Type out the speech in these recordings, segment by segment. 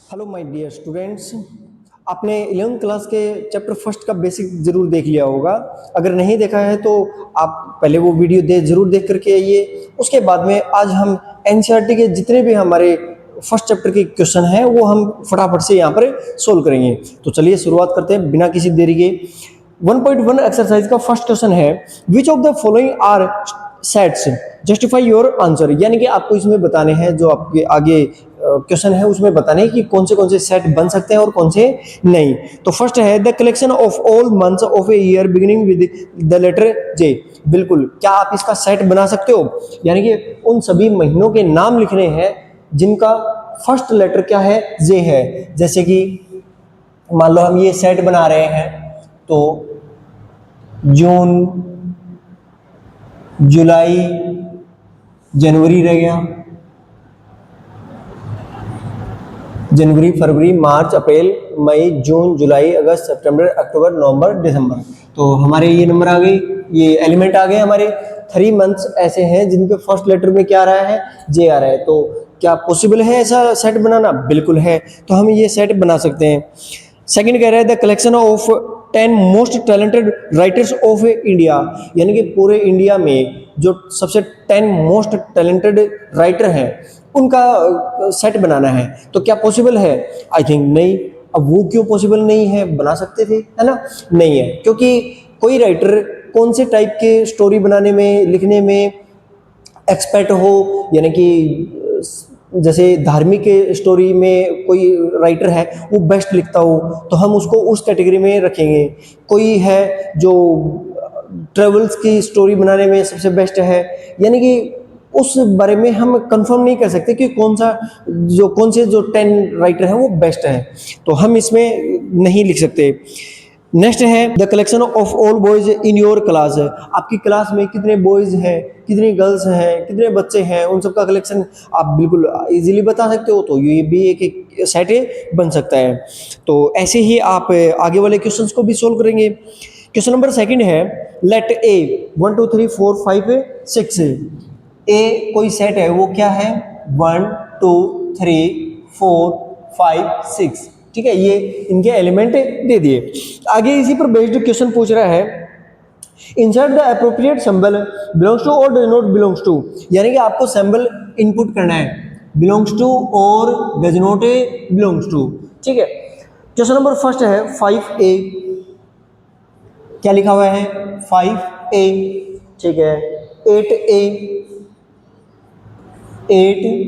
Hello my dear students. आपने 11th class के chapter first का बेसिक जरूर देख लिया होगा। अगर नहीं देखा है तो आप पहले वो वीडियो जरूर देख करके आइए। उसके बाद में आज हम एनसीईआरटी के जितने भी हमारे फर्स्ट चैप्टर के क्वेश्चन हैं वो हम फटाफट से यहाँ पर सोल्व करेंगे। तो चलिए शुरुआत करते हैं बिना किसी देरी के। 1.1 एक्सरसाइज का फर्स्ट क्वेश्चन है, which of the following are sets justify your answer. यानी कि आपको इसमें बताने हैं, जो आपके आगे क्वेश्चन है उसमें बताने हैं कि कौन से सेट बन सकते हैं और कौन से नहीं। तो फर्स्ट है the collection of all months of a year beginning with the letter J. बिल्कुल, क्या आप इसका सेट बना सकते हो? यानी कि उन सभी महीनों के नाम लिखने हैं जिनका फर्स्ट लेटर क्या है, जे है। जैसे कि मान लो हम ये सेट बना रहे हैं, तो जून, जुलाई, जनवरी रह गया, जनवरी, फरवरी, मार्च, अप्रैल, मई, जून, जुलाई, अगस्त, सितंबर, अक्टूबर, नवंबर, दिसंबर। तो हमारे ये नंबर आ गई, ये एलिमेंट आ गए हमारे। 3 मंथ्स ऐसे हैं जिनके फर्स्ट लेटर में क्या आ रहा है, जे आ रहा है। तो क्या पॉसिबल है ऐसा सेट बनाना? बिल्कुल है, तो हम ये सेट बना सकते हैं। सेकंड कह रहा है the collection of 10 most talented writers of India. यानी कि पूरे इंडिया में जो सबसे 10 मोस्ट टैलेंटेड राइटर हैं उनका सेट बनाना है। तो क्या पॉसिबल है? आई थिंक नहीं। अब वो क्यों पॉसिबल नहीं है? बना सकते थे, है ना? नहीं है, क्योंकि कोई राइटर कौन से टाइप के स्टोरी बनाने में, लिखने में एक्सपर्ट हो, यानी कि जैसे धार्मिक स्टोरी में कोई राइटर है वो बेस्ट लिखता हो तो हम उसको उस कैटेगरी में रखेंगे। कोई है जो ट्रेवल्स की स्टोरी बनाने में सबसे बेस्ट है, यानी कि उस बारे में हम कंफर्म नहीं कर सकते कि कौन से जो 10 राइटर हैं वो बेस्ट हैं, तो हम इसमें नहीं लिख सकते। नेक्स्ट है the collection of all boys in your class. आपकी क्लास में कितने बॉयज हैं, कितनी गर्ल्स हैं, कितने बच्चे हैं, उन सबका कलेक्शन आप बिल्कुल इजीली बता सकते हो। तो ये भी एक सेट बन सकता है। तो ऐसे ही आप आगे वाले क्वेश्चंस को भी सोल्व करेंगे। क्वेश्चन नंबर सेकंड है, लेट ए 1 2 3 4 5 6। ए कोई सेट है, वो क्या है? 1 2 3 4 5 6। ठीक है, ये इनके एलिमेंट दे दिए। आगे इसी पर बेस्ड क्वेश्चन पूछ रहा है, insert the appropriate symbol belongs to और डज नॉट बिलोंग्स टू। यानी कि आपको सिंबल इनपुट करना है, बिलोंग्स टू और डज नॉट बिलोंग्स टू। ठीक है, क्वेश्चन नंबर फर्स्ट है 5A। क्या लिखा हुआ है? 5A। ठीक है, 8A, 8A।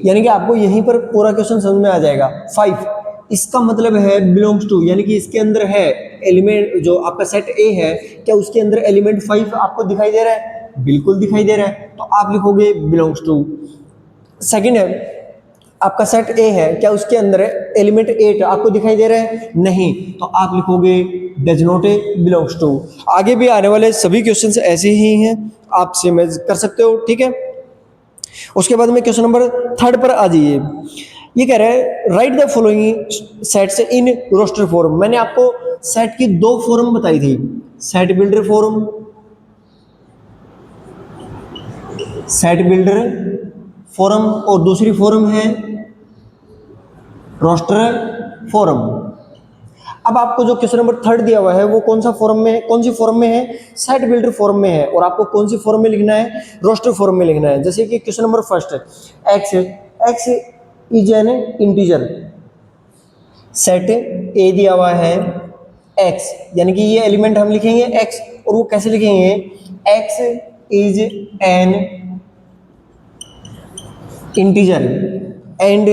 यानी कि आपको यहीं पर पूरा क्वेश्चन समझ में आ जाएगा। 5 इसका मतलब है बिलोंग्स टू, यानी कि इसके अंदर है एलिमेंट, जो आपका सेट ए है, क्या उसके अंदर एलिमेंट 5 आपको दिखाई दे रहा है? बिल्कुल दिखाई दे रहा है, तो आप लिखोगे बिलोंग्स टू। सेकंड है, आपका सेट ए है, क्या उसके अंदर एलिमेंट 8 आपको दिखाई दे रहा है? नहीं, तो आप लिखोगे डज नॉट बिलोंग्स टू। आगे भी आने वाले सभी क्वेश्चंस ऐसे ही हैं, आप समझ कर सकते हो। ठीक है, उसके बाद में क्वेश्चन नंबर थर्ड पर आ जाइए। ये कह रहा है write the following sets in roster form. मैंने आपको सेट की 2 फॉर्म बताई थी, set builder form, set builder form, और दूसरी फॉर्म है रोस्टर फॉर्म। अब आपको जो क्वेश्चन नंबर थर्ड दिया हुआ है वो कौन सा फॉर्म में है, कौन सी फॉर्म में है? सेट बिल्डर फॉर्म में है। और आपको कौन सी फॉर्म में लिखना है? रोस्टर फॉर्म में लिखना है। जैसे कि क्वेश्चन नंबर फर्स्ट है, x is N integer, set ए दिया हुआ है एक्स, यानी कि ये एलिमेंट हम लिखेंगे एक्स, और वो कैसे लिखेंगे? X is N integer and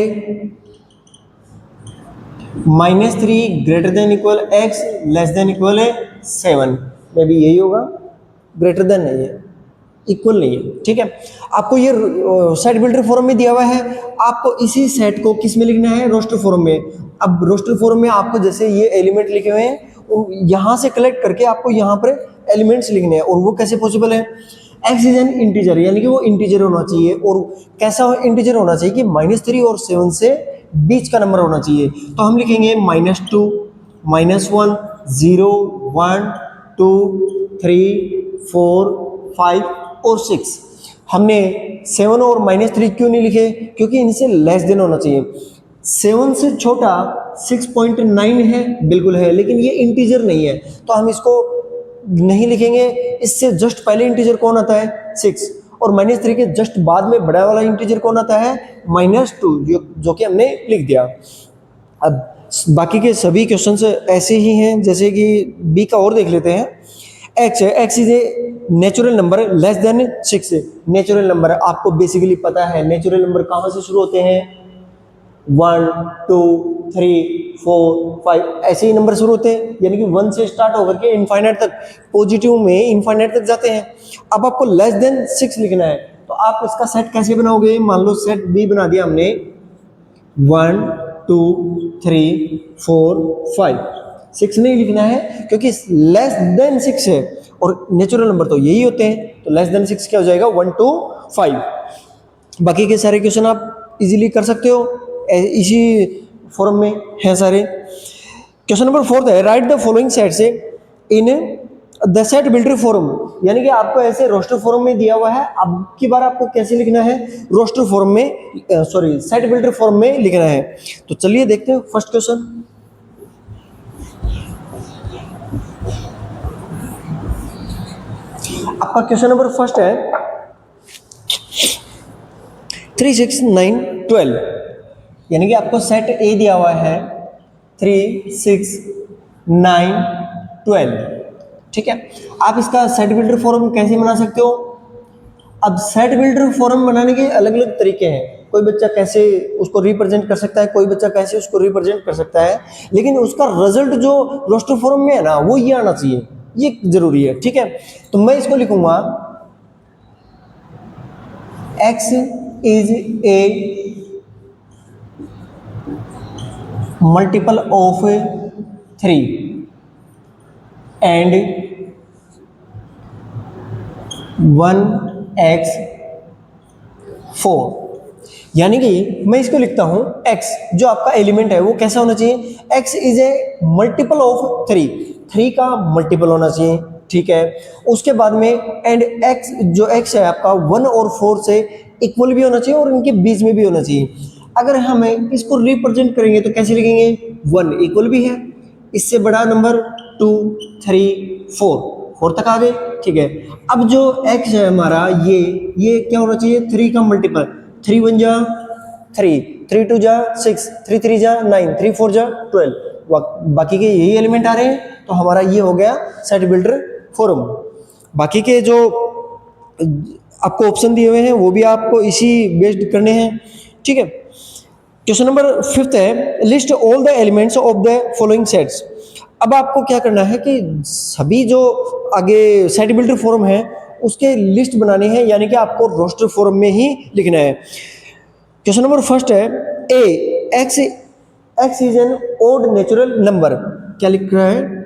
-3 greater than equal x less than equal 7। May be यही होगा, ग्रेटर देन नहीं है, इक्वल नहीं है। ठीक है, आपको ये सेट बिल्डर फॉर्म में दिया हुआ है, आपको इसी सेट को किस में लिखना है? रोस्टर फॉर्म में। अब रोस्टर फॉर्म में आपको जैसे ये एलिमेंट लिखे हुए हैं, यहां से कलेक्ट करके आपको यहां पर एलिमेंट्स लिखने हैं। और वो कैसे पॉसिबल है? एक्स इज एन इंटीजर, यानी कि वो इंटीजर होना चाहिए। और कैसा इंटीजर होना चाहिए कि -3 और 7 से बीच का नंबर होना चाहिए। तो हम लिखेंगे -2, -1, 0, 1, 2, 3, 4, 5 और 6। हमने 7 और -3 क्यों नहीं लिखे? क्योंकि इनसे लेस देन होना चाहिए। 7 से छोटा 6.9 है, बिल्कुल है, लेकिन ये इंटीजर नहीं है तो हम इसको नहीं लिखेंगे। इससे जस्ट पहले इंटीजर कौन आता है 6, और -3 के जस्ट बाद में बड़ा वाला इंटीजर कौन आता है -2, जो कि हमने लिख दिया। अब बाकी के सभी क्वेश्चंस ऐसे ही हैं, जैसे कि बी का और देख लेते हैं। एक्स है, x is a natural number less then 6। Natural number आपको बेसिकली पता है नेचुरल नंबर कहाँ से शुरू होते हैं, 1 2 3 4 5 ऐसे ही नंबर शुरू होते हैं, यानी कि 1 से स्टार्ट होकर के इनफाइनाइट तक, पॉजिटिव में इनफाइनाइट तक जाते हैं। अब आपको लेस देन 6 लिखना है, तो आप इसका सेट कैसे बनाओगे? मान लो सेट बी बना दिया हमने, 1 2 3 4 5, 6 नहीं लिखना है क्योंकि लेस देन 6 है और नेचुरल नंबर तो यही होते हैं, तो लेस देन 6 क्या हो जाएगा 1 2 5। बाकी के सारे क्वेश्चन आप इजीली कर सकते हो, इसी फॉर्म में हैं सारे। क्वेश्चन नंबर 4 है, write the following sets in the set builder form, यानी कि आपको ऐसे रोस्टर फॉर्म में दिया हुआ है, अब की बार आपको कैसे लिखना है, रोस्टर फॉर्म में, सॉरी सेट बिल्डर फॉर्म में लिखना है। तो चलिए देखते हैं फर्स्ट क्वेश्चन। आपका क्वेश्चन नंबर फर्स्ट है 3 6 9 12, यानी कि आपको सेट ए दिया हुआ है 3 6 9 12, ठीक है। आप इसका सेट बिल्डर फॉर्म कैसे बना सकते हो? अब सेट बिल्डर फॉर्म बनाने के अलग अलग तरीके हैं, कोई बच्चा कैसे उसको रिप्रेजेंट कर सकता है, कोई बच्चा कैसे उसको रिप्रेजेंट कर सकता है, लेकिन उसका रिजल्ट जो रोस्टर फॉर्म में है ना वो ये आना चाहिए, ये जरूरी है, ठीक है। तो मैं इसको लिखूंगा x is a multiple of 3 and 1x 4, यानी कि मैं इसको लिखता हूं x जो आपका एलिमेंट है वो कैसा होना चाहिए, x is a multiple of 3 का मल्टीपल होना चाहिए, ठीक है। उसके बाद में एंड x जो x है आपका 1 और 4 से इक्वल भी होना चाहिए और इनके बीच में भी होना चाहिए। अगर हमें इसको रिप्रेजेंट करेंगे तो कैसे लिखेंगे, 1 इक्वल भी है, इससे बड़ा नंबर 2 3 4 तक आ गए, ठीक है। अब जो x है हमारा ये क्या होना चाहिए, 3 का मल्टीपल, 3 1 जा 3 3 2 जा 6 3 3 जा 9 3 4 जा 12, बाकी के यही एलिमेंट आ रहे हैं, तो हमारा ये हो गया सेट बिल्डर फॉर्म। बाकी के जो आपको ऑप्शन दिए हुए हैं वो भी आपको इसी बेस्ड करने हैं, ठीक है। क्वेश्चन नंबर 5 है, list all the elements of the following sets. अब आपको क्या करना है कि सभी जो आगे सेट बिल्डर फॉर्म है उसके लिस्ट बनानी है, यानी कि आपको रोस्टर फॉर्म में ही लिखना है। क्वेश्चन नंबर फर्स्ट है, A X is an odd natural number, क्या लिख रहा है,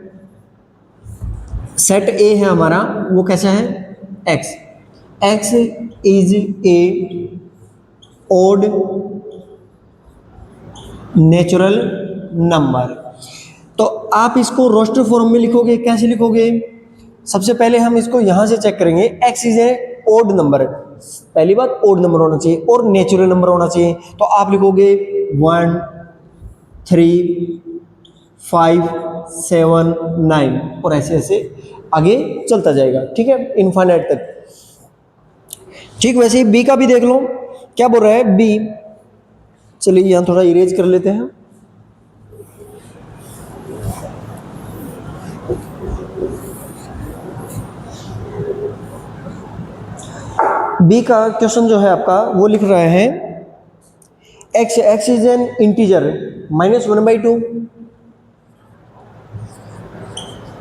सेट ए है हमारा वो कैसा है, x is a odd natural number. तो आप इसको रोस्टर फॉर्म में लिखोगे, कैसे लिखोगे, सबसे पहले हम इसको यहां से चेक करेंगे, x is a odd number, पहली बात ओड नंबर होना चाहिए और नेचुरल नंबर होना चाहिए, तो आप लिखोगे 1 3 5 7 9 और ऐसे ऐसे आगे चलता जाएगा, ठीक है, इनफाइनाइट तक। ठीक वैसे ही बी का भी देख लो, क्या बोल रहा है बी, चलिए यहां थोड़ा इरेज कर लेते हैं। बी का क्वेश्चन जो है आपका वो लिख रहा है, x is N integer -1/2,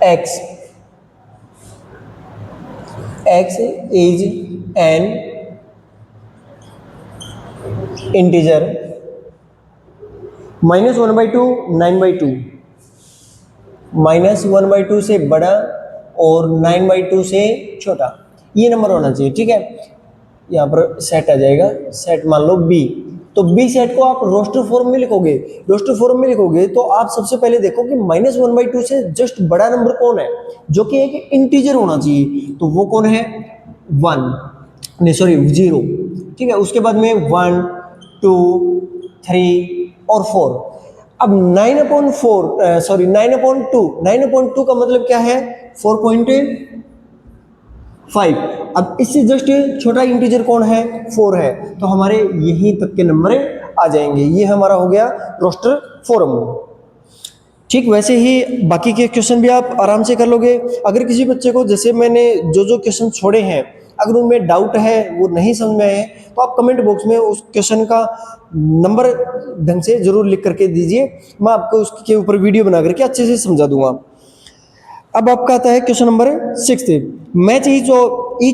x is N integer -1/2 9/2, -1/2 से बड़ा और 9/2 से छोटा, ये नंबर होना चाहिए, ठीक है। यहाँ पर सेट आ जाएगा, सेट मान लो बी, तो बी सेट को आप रोस्टर फॉर्म में लिखोगे, रोस्टर फॉर्म में लिखोगे तो आप सबसे पहले देखो कि -1/2 से जस्ट बड़ा नंबर कौन है, जो कि एक इंटीजर होना चाहिए, तो वो कौन है 0, ठीक है। उसके बाद में 1 2 3 और 4। अब 9/4 सॉरी 9/2 का मतलब क्या है 4.5। अब इससे जस्ट छोटा इंटीजर कौन है 4 है, तो हमारे यहीं तक के नंबर आ जाएंगे। ये हमारा हो गया रोस्टर फॉर्म। ठीक वैसे ही बाकी के क्वेश्चन भी आप आराम से कर लोगे। अगर किसी बच्चे को जैसे मैंने जो क्वेश्चन छोड़े हैं अगर उनमें डाउट है, वो नहीं समझ में आए, तो आप कमेंट बॉक्स में उस क्वेश्चन का नंबर ढंग से जरूर लिख करके दीजिए, मैं आपको उसके ऊपर वीडियो बना करके अच्छे से समझा दूंगा। अब आपका आता है question number 6, match each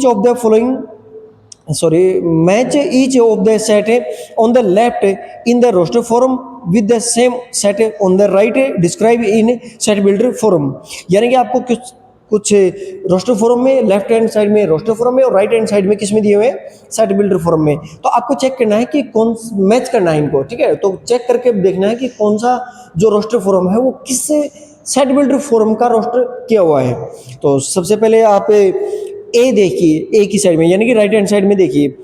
of the following match each of the set on the left in the roster form with the same set on the right describe in set builder form। यानी कि आपको कुछ roster form में left hand side में roster form में और right hand side में किस में दिए हुए हैं सेट बिल्डर फॉर्म में। तो आपको चेक करना है कि कौन मैच करना है इनको, ठीक है। तो चेक करके देखना है कि कौन सा जो रोस्टर फॉर्म है वो किस सेट बिल्डर फॉर्म का रोस्टर किया हुआ है। तो सबसे पहले आप ए देखिए, ए की साइड में यानी कि राइट हैंड साइड में देखिए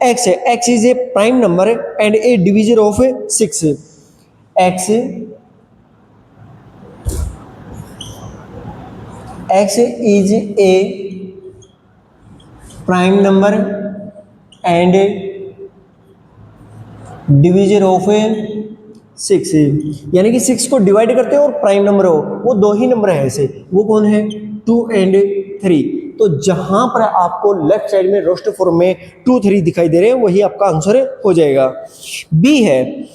एक्स है, x is A prime number and A divisor of 6। X is A prime number and divisor of 6, यानी कि 6 को डिवाइड करते हैं और प्राइम नंबर हो वो दो ही नंबर है ऐसे, वो कौन है 2 and 3। तो जहां पर आपको लेफ्ट साइड में रोस्टर फॉर्म में 2, 3 दिखाई दे रहे हैं वही आपका आंसर हो जाएगा। बी है,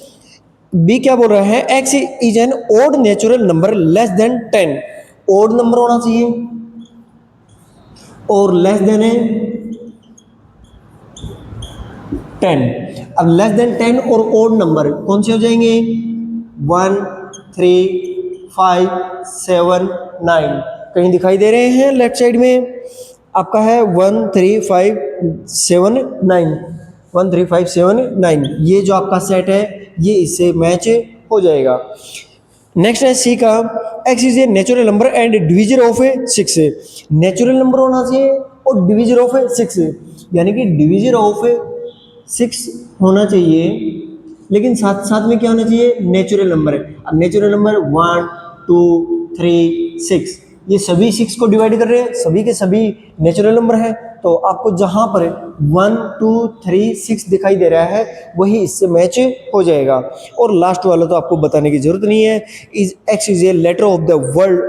बी क्या बोल रहा है x is an odd natural number less than 10। Odd number होना चाहिए और लेस देन है 10। अब लेस देन 10 और ओड नंबर कौन से हो जाएंगे 1, 3, 5, 7, 9 कहीं दिखाई दे रहे हैं लेफ्ट साइड में आपका है 1, 3, 5, 7, 9 1, 3, 5, 7, 9 ये जो आपका सेट है ये इससे मैच हो जाएगा। नेक्स्ट है सी का x is a natural number and divisor of 6। Natural number होना चाहिए और डिवीजर ऑफ 6, यानी कि डिवीजर ऑफ 6 होना चाहिए लेकिन साथ साथ में क्या होना चाहिए नेचुरल नंबर। अब नेचुरल नंबर 1, 2, 3, 6 ये सभी 6 को डिवाइड कर रहे हैं, सभी के सभी नेचुरल नंबर है। तो आपको जहां पर 1, 2, 3, 6 दिखाई दे रहा है वही इससे मैच हो जाएगा। और लास्ट वाला तो आपको बताने की जरूरत नहीं है, is x is a letter of the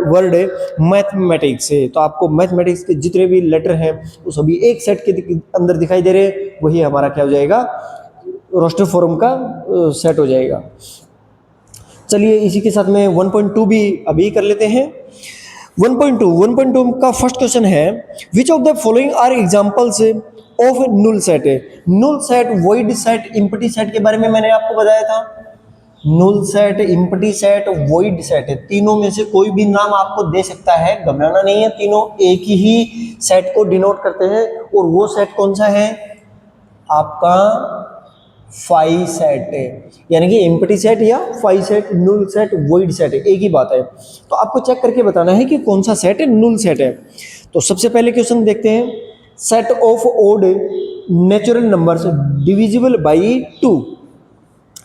word mathematics है। तो आपको मैथमेटिक्स के जितने भी लेटर हैं वो सभी एक सेट के अंदर दिखाई दे रहे हैं, वही हमारा क्या हो जाएगा रोस्टर फॉर्म का सेट हो जाएगा। चलिए इसी के साथ में 1.2 भी अभी कर लेते हैं। 1.2 का फर्स्ट क्वेश्चन है which of the following are examples of null set. null set, void set, empty set के बारे में मैंने आपको बताया था। null set, empty set, void set, तीनों में से कोई भी नाम आपको दे सकता है, घबराना नहीं है, तीनों एक ही सेट को डिनोट करते हैं। और वो सेट कौन सा है आपका फाई सेट है, यानी कि एम्प्टी सेट या phi set, null set, void set है, एक ही बात है। तो आपको चेक करके बताना है कि कौन सा सेट है null सेट है। तो सबसे पहले क्वेश्चन देखते हैं, set of odd natural numbers divisible by 2।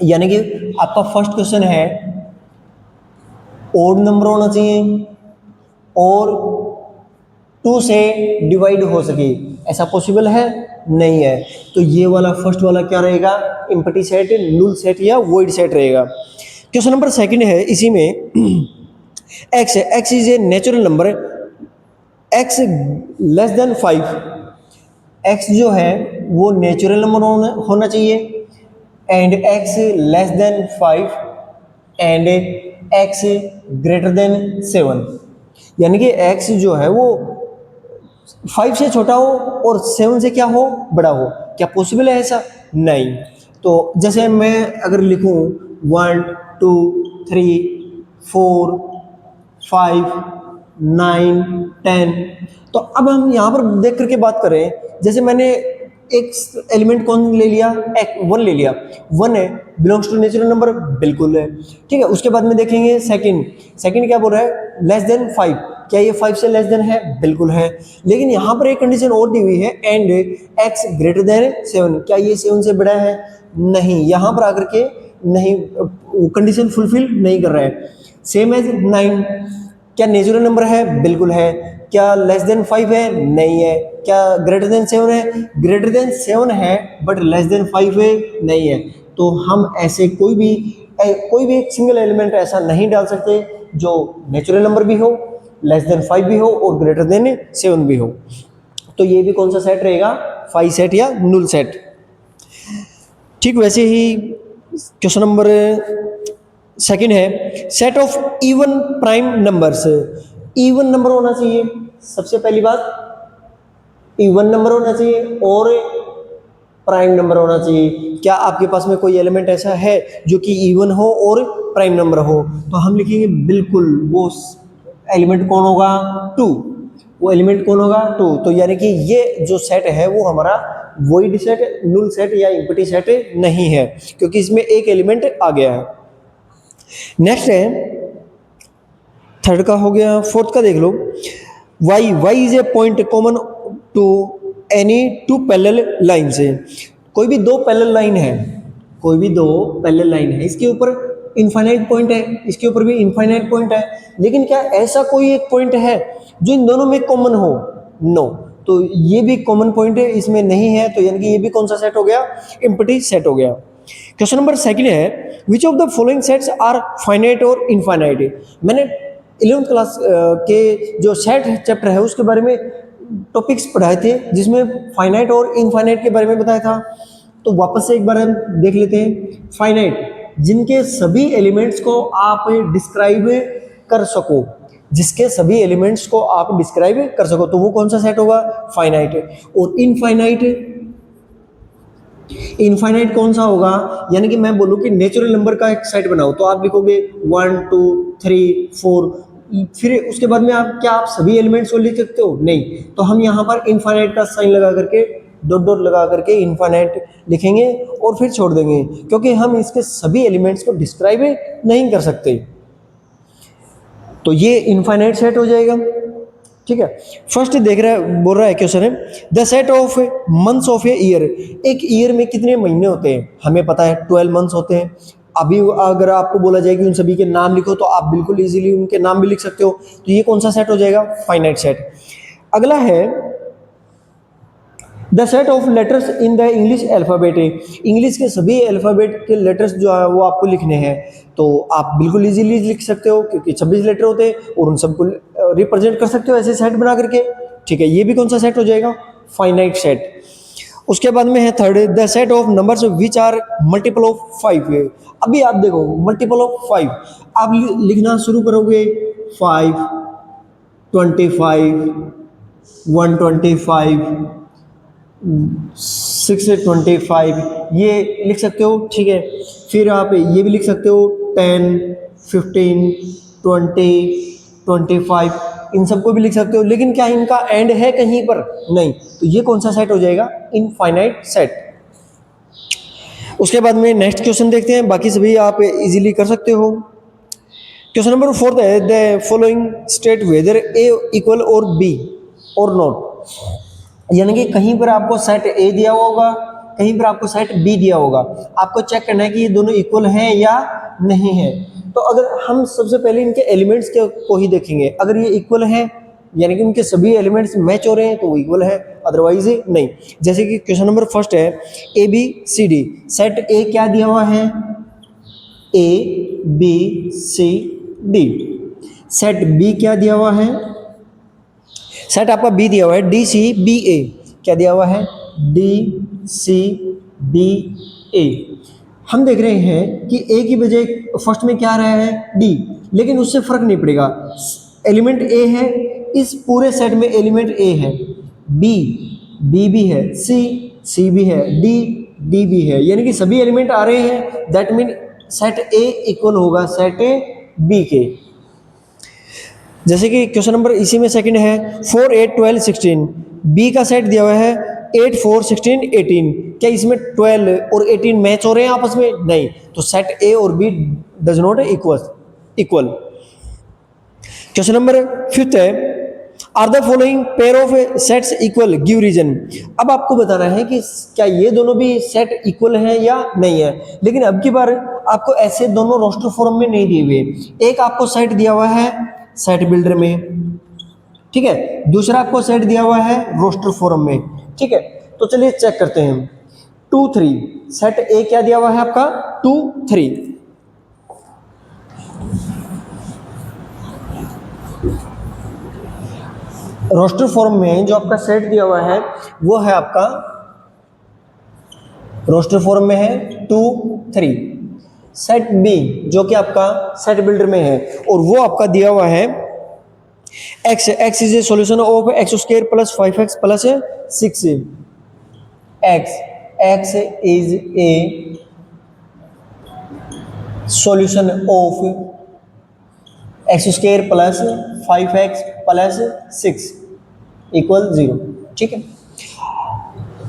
यानी कि आपका फर्स्ट क्वेश्चन है ओड नंबर होना चाहिए और 2 से डिवाइड हो सके, ऐसा पॉसिबल है नहीं है। तो ये वाला फर्स्ट वाला क्या रहेगा एम्प्टी सेट, null सेट या void सेट रहेगा। क्वेश्चन नंबर सेकंड है इसी में एक्स है, x is a natural number, x less than 5। X जो है वो नेचुरल नंबर होना चाहिए and x less than 5 and x greater than 7। यानी कि एक्स जो है वो 5 से छोटा हो और 7 से क्या हो बड़ा हो, क्या पॉसिबल है ऐसा नहीं। तो जैसे मैं अगर लिखूं 1, 2, 3, 4, 5, 9, 10, तो अब हम यहाँ पर देख करके बात करें, जैसे मैंने एक एलिमेंट कौन ले लिया 1 ले लिया, 1 है बिलोंग्स टू नेचुरल नंबर, बिल्कुल है, ठीक है। उसके बाद में देखेंगे सेकंड क्या बोल रहा है लेस देन 5, क्या ये 5 से लेस देन है, बिल्कुल है। लेकिन यहाँ पर एक कंडीशन और दी हुई है एंड x ग्रेटर देन 7, क्या ये 7 से बड़ा है, नहीं। यहाँ पर आकर के नहीं, कंडीशन फुलफिल नहीं कर रहा है। सेम एज 9, क्या नेचुरल नंबर है? बिल्कुल है। क्या लेस देन 5 है? नहीं है। क्या ग्रेटर देन 7 है? ग्रेटर देन 7 है, बट लेस देन 5 है? नहीं है। तो हम ऐसे कोई भी एक सिंगल एलिमेंट ऐसा नहीं डाल सकते जो नेचुरल नंबर भी हो, लेस देन 5 भी हो और ग्रेटर देन 7 भी हो। तो ये भी कौन सा सेट रहेगा? 5 सेट या null सेट। ठीक वैसे ही क्वेश्चन नंबर सेकंड है, set of even prime numbers. Even number होना चाहिए, सबसे पहली बात इवन नंबर होना चाहिए और प्राइम नंबर होना चाहिए। क्या आपके पास में कोई एलिमेंट ऐसा है जो कि इवन हो और प्राइम नंबर हो? तो हम लिखेंगे बिल्कुल वो एलिमेंट कौन होगा? 2। वो एलिमेंट कौन होगा? 2। तो यानी कि ये जो सेट है वो हमारा वॉइड सेट, null सेट या एम्प्टी सेट नहीं है, क्योंकि इसमें एक एलिमेंट आ गया है। नेक्स्ट है, थर्ड का हो गया, फोर्थ का देख लो। y is a point common to any two parallel line से। कोई भी दो पैरेलल लाइन है, कोई भी दो पैरेलल लाइन है, इसके ऊपर इनफाइनाइट पॉइंट है, इसके ऊपर भी इनफाइनाइट पॉइंट है, लेकिन क्या ऐसा कोई एक पॉइंट है जो इन दोनों में कॉमन हो? नो। तो ये भी कॉमन पॉइंट है, इसमें नहीं है, तो यानी कि ये भी कौन सा सेट हो गया? एम्प्टी सेट हो गया। क्वेश्चन नंबर सेकंड है, which of the following sets are finite और इनफाइनाइट। मैंने 11th क्लास के जो सेट चैप्टर है उसके बारे में टॉपिक्स पढ़ाए थे, जिसमें फाइनाइट और इनफाइनाइट के बारे में बताया था। तो वापस से एक बार हम देख लेते हैं। फाइनाइट, जिनके सभी एलिमेंट्स को आप डिस्क्राइब कर सको, जिसके सभी एलिमेंट्स को आप डिस्क्राइब कर सको, तो वो कौन सा सेट होगा? फाइनाइट। और इनफाइनाइट कौन सा होगा? यानी कि मैं बोलूं कि नेचुरल नंबर का एक सेट बनाओ, तो आप लिखोगे 1 2 3 4, फिर उसके बाद में आप सभी एलिमेंट्स को लिख सकते हो? नहीं। तो हम यहाँ पर इनफाइनाइट का साइन लगा करके, डॉट डॉट लगा करके इनफाइनाइट लिखेंगे और फिर छोड़ देंगे, क्योंकि हम इसके सभी एलिमेंट्स को डिस्क्राइब नहीं कर सकते। तो ये इनफाइनाइट सेट हो जाएगा। ठीक है। फर्स्ट बोल रहा है क्वेश्चन है, the set of months of a year. एक ईयर में कितने महीने होते हैं? हमें पता है 12 मंथ्स होते हैं। अभी अगर आपको बोला जाए कि उन सभी के नाम लिखो, तो आप बिल्कुल इजीली उनके नाम भी लिख सकते हो। तो ये कौन सा सेट हो जाएगा? Finite set. अगला है, the set of letters in the English alphabet. English के सभी अल्फाबेट के लेटर्स जो है वो आपको लिखने हैं, तो आप बिल्कुल इजीली लिख सकते हो, क्योंकि 26 लेटर होते हैं और उन सबको रिप्रेजेंट कर सकते हो ऐसे सेट बना करके। ठीक है, ये भी कौन सा सेट हो जाएगा? Finite set. उसके बाद में है third, the set of numbers which are multiple of 5। अभी आप देखो, मल्टीपल ऑफ 5 आप लिखना शुरू करोगे, 5 25 125 625, ये लिख सकते हो। ठीक है, फिर आप ये भी लिख सकते हो 10 15 20 25, इन सबको भी लिख सकते हो, लेकिन क्या इनका एंड है कहीं पर? नहीं। तो ये कौन सा सेट हो जाएगा? Infinite set. उसके बाद में नेक्स्ट क्वेश्चन देखते हैं, बाकी सभी आप इजीली कर सकते हो। क्वेश्चन नंबर 4 है, the following state whether A equal और बी और नॉट। यानी कि कहीं पर आपको सेट ए दिया होगा, कहीं पर आपको सेट बी दिया होगा, आपको चेक करना है कि ये दोनों इक्वल हैं या नहीं है। तो अगर हम सबसे पहले इनके एलिमेंट्स को ही देखेंगे, अगर ये इक्वल हैं यानी कि उनके सभी एलिमेंट्स मैच हो रहे हैं तो वो इक्वल है, अदरवाइज नहीं। जैसे कि क्वेश्चन नंबर फर्स्ट है, A B C D. Set A क्या दिया हुआ है? A B C D. Set B क्या दिया हुआ है? सेट आपका बी दिया हुआ है डी सी बी ए। क्या दिया हुआ है? डी सी बी ए। हम देख रहे हैं कि ए की बजाय फर्स्ट में क्या आ रहा है? डी, लेकिन उससे फर्क नहीं पड़ेगा। एलिमेंट ए है, इस पूरे सेट में एलिमेंट ए है, बी भी है, सी भी है, डी भी है, यानी कि सभी एलिमेंट आ रहे हैं। That mean set A equal होगा सेट बी के। जैसे कि क्वेश्चन नंबर इसी में सेकंड है, 4 8 12 16। बी का सेट दिया हुआ है 8 4 16 18। क्या इसमें 12 और 18 मैच हो रहे हैं आपस में? नहीं। तो सेट ए और B does not equal. Question number 5 है, are the following pair of sets equal, give reason. अब आपको बताना है कि क्या ये दोनों भी सेट इक्वल हैं या नहीं है। लेकिन अब की बार आपको ऐसे दोनों रोस्टर फॉर्म में नहीं दिए हुए। एक आपको सेट दिया हुआ है सेट बिल्डर में, ठीक है, दूसरा आपको सेट दिया हुआ है रोस्टर फॉर्म में, ठीक है। तो चलिए चेक करते हैं। 2 3 सेट ए क्या दिया हुआ है आपका 2 3, रोस्टर फॉर्म में जो आपका सेट दिया हुआ है वो है आपका रोस्टर फॉर्म में है 2 3। सेट बी जो कि आपका सेट बिल्डर में है और वो आपका दिया हुआ है x is a solution of x square plus 5x plus 6। x is a solution of x square plus 5x plus 6 equal 0, ठीक है।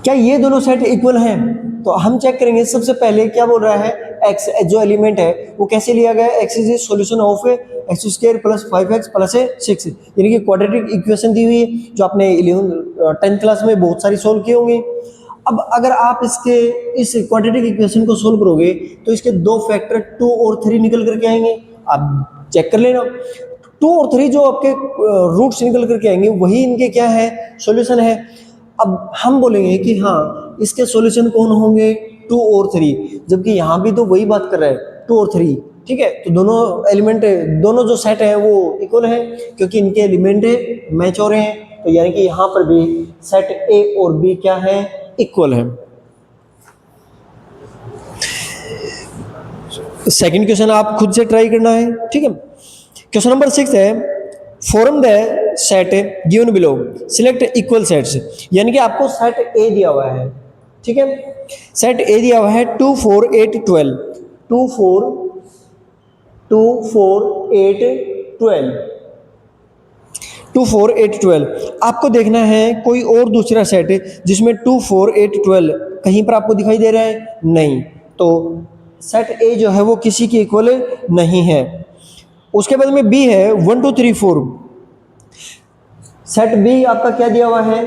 क्या ये दोनों सेट इक्वल हैं? तो हम चेक करेंगे। सबसे पहले क्या बोल रहा है, x जो एलिमेंट है वो कैसे लिया गया है, x is a solution of x square plus 5x plus 6, यानी कि क्वाड्रेटिक इक्वेशन दी हुई है जो आपने 10th क्लास में बहुत सारी सोल्व की होंगी। अब अगर आप इस क्वाड्रेटिक इक्वेशन को सोल्व करोगे तो इसके दो फैक्टर 2 और 3 निकल करके आएंगे। आप चेक कर लेना, 2 और 3 जो आपके रूट्स निकल करके आएंगे वही इनके क्या है, सॉल्यूशन है। अब हम बोलेंगे कि हाँ इसके सॉल्यूशन कौन होंगे, 2 और 3, जबकि यहाँ भी तो वही बात कर रहा है 2 और 3, ठीक है। तो दोनों एलिमेंट, दोनों जो सेट है वो इक्वल है क्योंकि इनके एलिमेंट मैच हो रहे हैं। तो यानी कि यहाँ पर भी सेट ए और बी क्या है, इक्वल है। सेकंड क्वेश्चन आप खुद से ट्राई करना है, ठीक है। क्वेश्चन नंबर 6 है, form the set given below, select equal sets, यानी कि आपको सेट ए दिया हुआ है, ठीक है। सेट ए दिया हुआ है 2 4 8 12, 2 4 8 12, 2 4 8 12। आपको देखना है कोई और दूसरा सेट जिसमें 2 4 8 12 कहीं पर आपको दिखाई दे रहा है, नहीं। तो सेट ए जो है वो किसी के इक्वल नहीं है। उसके बाद में बी है 1 2 3 4, सेट बी आपका क्या दिया हुआ है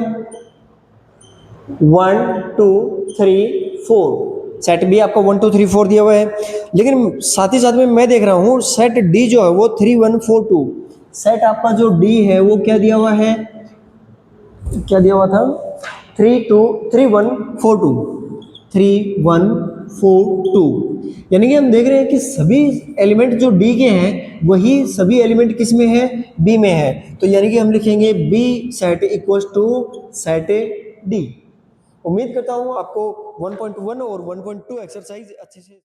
1 2 3 4, सेट बी आपका 1 2 3 4 दिया हुआ है। लेकिन साथ ही साथ में मैं देख रहा हूं सेट डी जो है वो 3 1 4 2, सेट आपका जो डी है वो क्या दिया हुआ है, क्या दिया हुआ था 3 2 3 1 4 2, 3 1 4 2, यानी कि हम देख रहे हैं कि सभी एलिमेंट जो डी के हैं वही सभी एलिमेंट किस में है, बी में है। तो यानी कि हम लिखेंगे B set equals to set D. उम्मीद करता हूं आपको 1.1 और 1.2 एक्सरसाइज अच्छे से